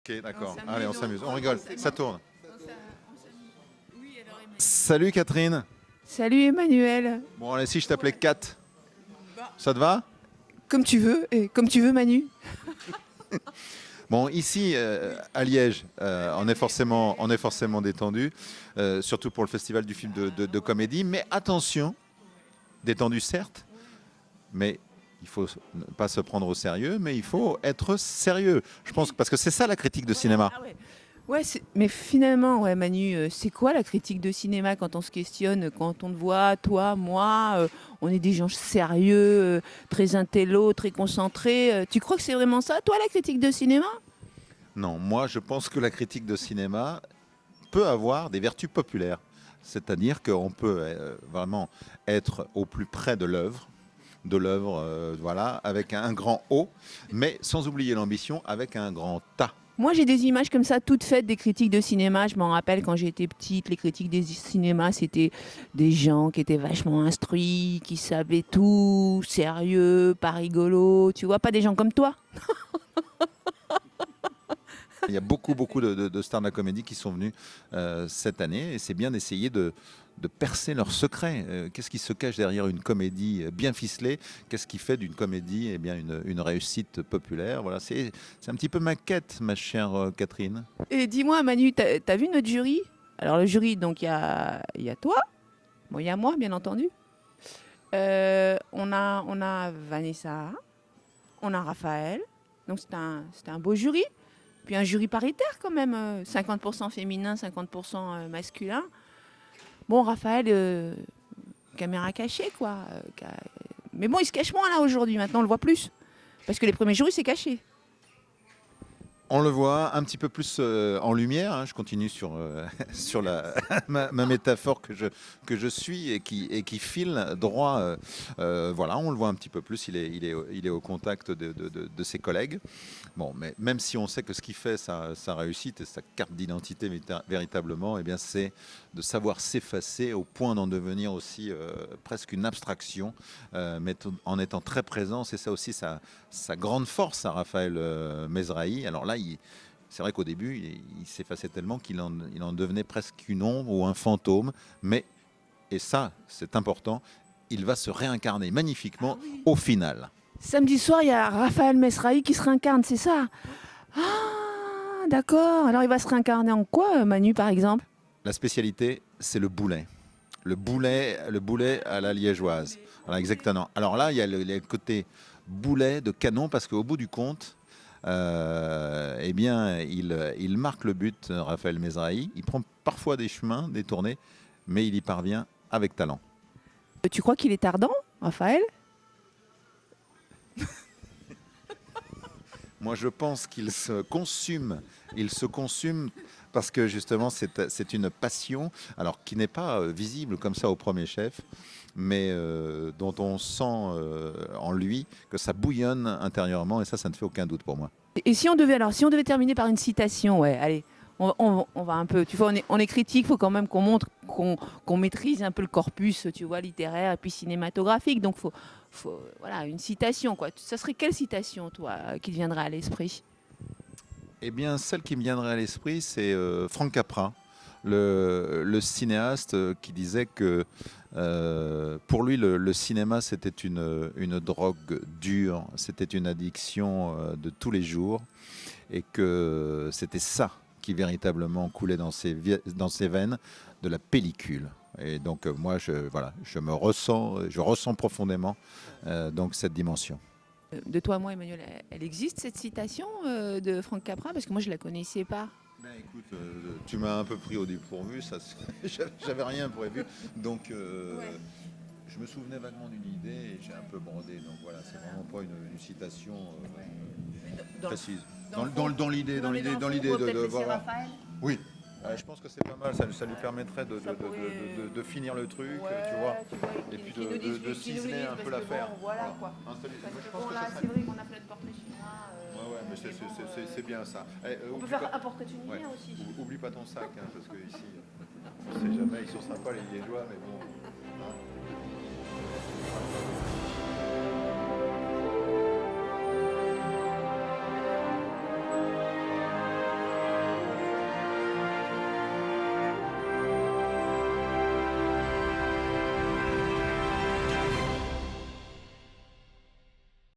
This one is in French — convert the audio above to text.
Ok, d'accord. s'amuse, Allez, on s'amuse, on rigole, s'amuse. ça tourne. On s'amuse. Oui, alors Emmanuel. Salut Catherine. Salut Emmanuel. Bon, allez, si je t'appelais Kat, Bah, ça te va? comme tu veux, et comme tu veux Manu. Bon, ici à Liège, on est forcément détendu, surtout pour le festival du film de comédie. Mais attention, détendu certes, mais il faut ne pas se prendre au sérieux, mais il faut être sérieux. Je pense parce que c'est ça la critique de cinéma. Ah ouais. Ouais, mais finalement, ouais, Manu, c'est quoi la critique de cinéma quand on se questionne, quand on te voit, toi, moi, on est des gens sérieux, très intello, très concentrés. Tu crois que c'est vraiment ça, toi, la critique de cinéma? Non, moi je pense que la critique de cinéma peut avoir des vertus populaires. C'est-à-dire qu'on peut vraiment être au plus près de l'œuvre, voilà, avec un grand O, mais sans oublier l'ambition avec un grand A. Moi, j'ai des images comme ça, toutes faites des critiques de cinéma. Je m'en rappelle quand j'étais petite, les critiques des cinémas, c'était des gens qui étaient vachement instruits, qui savaient tout, sérieux, pas rigolo. Tu vois, pas des gens comme toi. Il y a beaucoup, beaucoup de stars de la comédie qui sont venus cette année et c'est bien d'essayer de percer leurs secrets. Qu'est-ce qui se cache derrière une comédie bien ficelée? Qu'est-ce qui fait d'une comédie une réussite populaire? Voilà, c'est un petit peu ma quête, ma chère Catherine. Et dis-moi, Manu, t'as vu notre jury? Alors, le jury, donc, il y a toi, bon, il y a moi, bien entendu. On a Vanessa, on a Raphaël. Donc, c'est un beau jury. Puis un jury paritaire quand même, 50% féminin, 50% masculin. Bon, Raphaël, caméra cachée, quoi. Mais bon, il se cache moins là aujourd'hui, maintenant on le voit plus. Parce que les premiers jours, il s'est caché. On le voit un petit peu plus en lumière, hein. Je continue sur, sur ma métaphore que je suis et qui file droit. Voilà, on le voit un petit peu plus, il est au contact de ses collègues. Bon, mais même si on sait que ce qui fait sa réussite et sa carte d'identité véritablement, eh bien, c'est de savoir s'effacer au point d'en devenir aussi presque une abstraction, mais en étant très présent. C'est ça aussi sa grande force à Raphaël Mesrahi. Alors là, c'est vrai qu'au début, il s'effaçait tellement qu'il en devenait presque une ombre ou un fantôme. Mais, et ça, c'est important, il va se réincarner magnifiquement au final. Samedi soir, il y a Raphaël Mesrahi qui se réincarne, c'est ça? Ah, d'accord. Alors il va se réincarner en quoi, Manu, par exemple? La spécialité, c'est le boulet. Le boulet à la liégeoise. Voilà, exactement. Alors là, il y a le côté boulet de canon parce qu'au bout du compte, eh bien, il marque le but, Raphaël Mesrahi. Il prend parfois des chemins détournés, mais il y parvient avec talent. Tu crois qu'il est tardant, Raphaël? Moi, je pense qu'il se consume. Il se consume parce que justement, c'est une passion, alors qui n'est pas visible comme ça au premier chef, mais dont on sent en lui que ça bouillonne intérieurement, et ça ne fait aucun doute pour moi. Et si on devait terminer par une citation, ouais, allez, on va un peu, tu vois, on est critique, il faut quand même qu'on montre qu'on maîtrise un peu le corpus, tu vois, littéraire et puis cinématographique. Donc, voilà, une citation, quoi. Ça serait quelle citation, toi, qui te viendrait à l'esprit? Eh bien, celle qui me viendrait à l'esprit, c'est Frank Capra, le cinéaste qui disait que pour lui, le cinéma, c'était une drogue dure, c'était une addiction de tous les jours, et que c'était ça qui véritablement coulait dans ses veines, de la pellicule. Et donc moi, voilà, je ressens profondément donc cette dimension. De toi à moi, Emmanuel, elle existe cette citation de Frank Capra? Parce que moi, je la connaissais pas. Ben écoute, tu m'as un peu pris au dépourvu, ça, j'avais rien prévu, donc je me souvenais vaguement d'une idée et j'ai un peu brodé, donc voilà, c'est vraiment pas une citation Dans, précise. dans le Dans l'idée, Non, mais dans le l'idée fond, on peut de peut-être laisser voir. Raphaël. Oui, je pense que c'est pas mal, ça lui permettrait Ça pourrait- de finir le truc, Ouais, tu vois, tu vois, et qui puis nous disent, de qui nous ciseler disent, un parce peu que l'affaire. bon, voilà, quoi. Parce Parce que je que pense bon, que là, ça serait. c'est vrai qu'on a fait notre portrait chinois. Ouais, mais mais bon, c'est bien ça. on peut Oublie faire pas, un portrait tunisien ouais, aussi. oublie pas ton sac, hein, parce que ici, on sait jamais, ils sont sympas les Liégeois, mais bon.